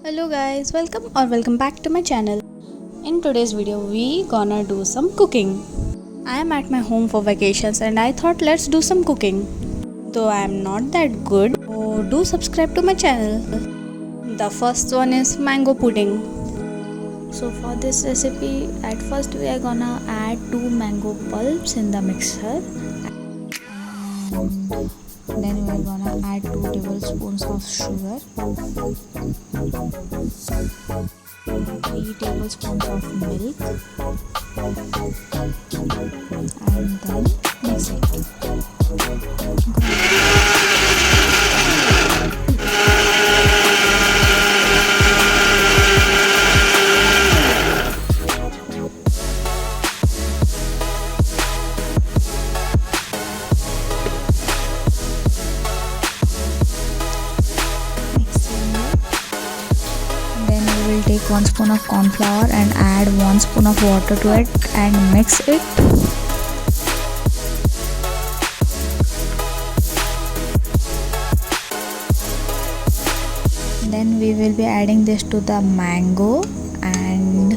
Hello guys, welcome back to my channel. In today's video we gonna do some cooking. I am at my home for vacations and I thought let's do some cooking. Though I am not that good, so do subscribe to my channel. The first one is mango pudding. So for this recipe, at first we are gonna add 2 mango pulps in the mixer. Then we are gonna add 2 tablespoons of sugar, 3 tablespoons of milk, and then mix it. We'll take 1 spoon of corn flour and add 1 spoon of water to it and mix it. Then we will be adding this to the mango and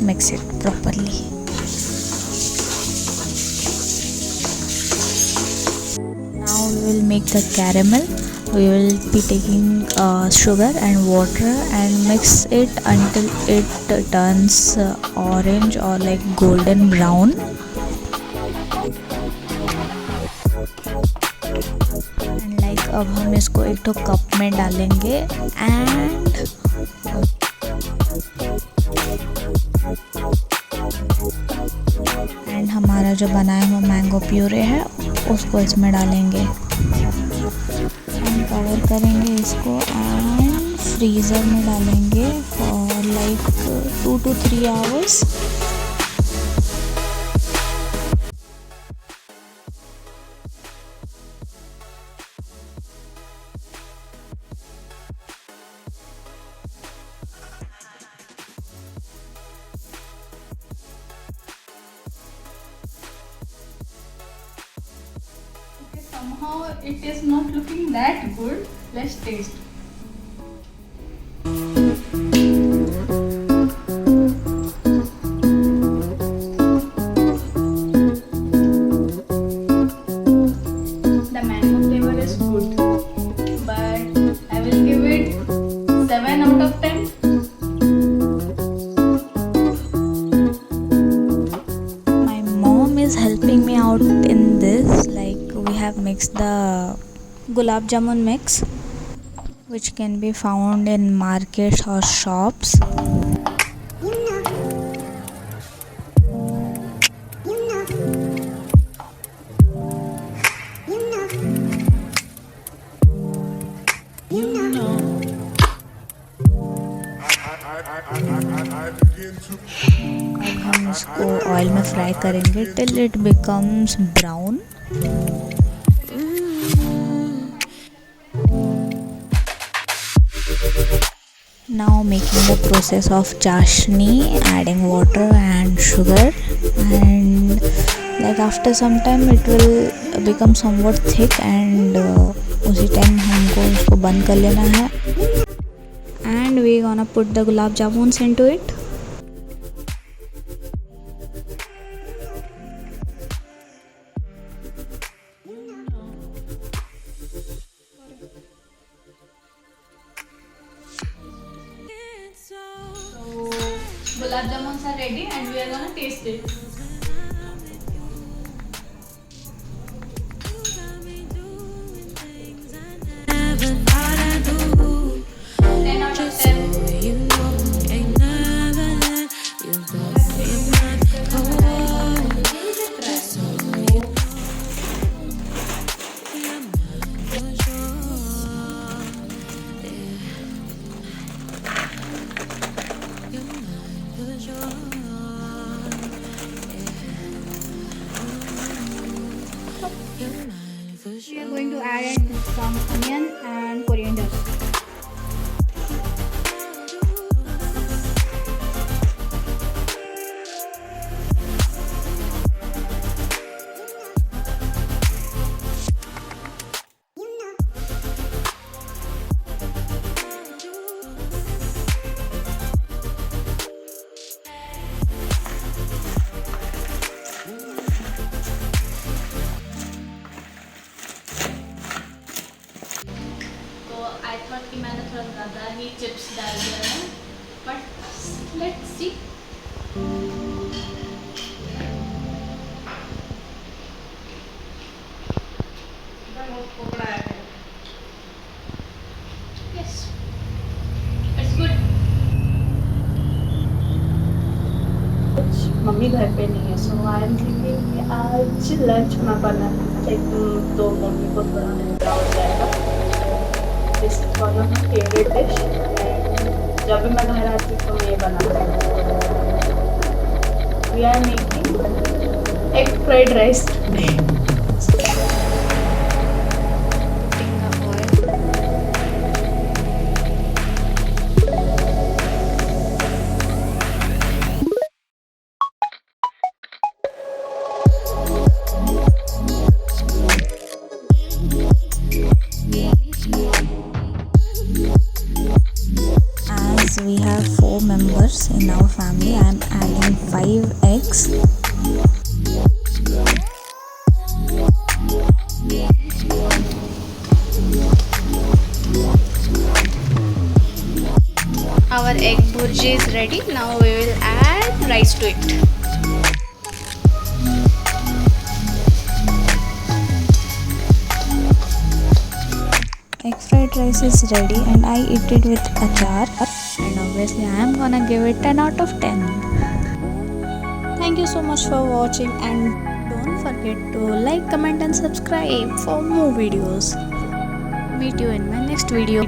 mix it properly. Now we will make the caramel. We will be taking sugar and water and mix it until it turns orange or like golden brown. And like अब हम इसको एक तो cup में डालेंगे and हमारा जो बनाया हुआ मैंगो प्यूरे है उसको इसमें डालेंगे. कवर करेंगे इसको एंड फ्रीज़र में डालेंगे for like 2 to 3 hours. Somehow it is not looking that good. Let's taste. The mango flavor is good, but I will give it 7 out of 10. My mom is helping me out in this. We have mixed the gulab jamun mix, which can be found in markets or shops. अब हम इसको oil में fry करेंगे till it becomes brown. Now making the process of chashni, adding water and sugar, and like after some time it will become somewhat thick and उसी time हमको उसको बंद कर लेना है and we gonna put the gulab jamuns into it. Gulab jamuns are ready and we are gonna taste it. We are going to add some onion and coriander. He chips डाल दिया है, but let's see. Yes, it's good. Mummy घर पे नहीं है, सो I am thinking आज lunch में बना लाइक, तो मम्मी को थोड़ा महंगा हो जाएगा। This is one of my favourite dish, and जब भी मैं घर आती हूँ तो मैं ये बनाती हूँ। We are making egg fried rice today. As we have 4 members in our family, I am adding 5 eggs. Our egg burji is ready. Now we will add rice to it. Egg fried rice is ready and I eat it with achar, and obviously I am gonna give it 10 out of 10. Thank you so much for watching, and don't forget to like, comment and subscribe for more videos. Meet you in my next video.